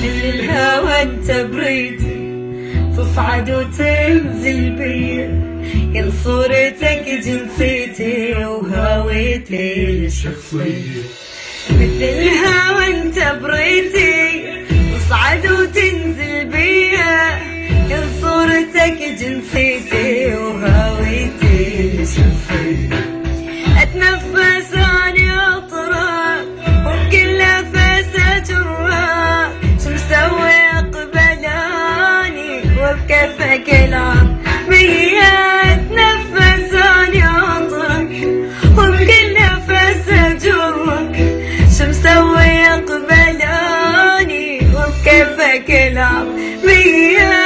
الهوى انت بريدي تصعد وتنزل بيا يا صورتك جنسيتي وهويتي الشخصية. مثل الهوى انت بريتي تصعد وتنزل بيا يا صورتك جنسيتي وهويتي الشخصية. اتنفس انا اطرق وبكل نفس اجرك شو مسوي قبلاني وبكفك العظمية. اتنفس انا اطرق وبكل نفس اجرك شو مسوي قبلاني وبكفك العظمية.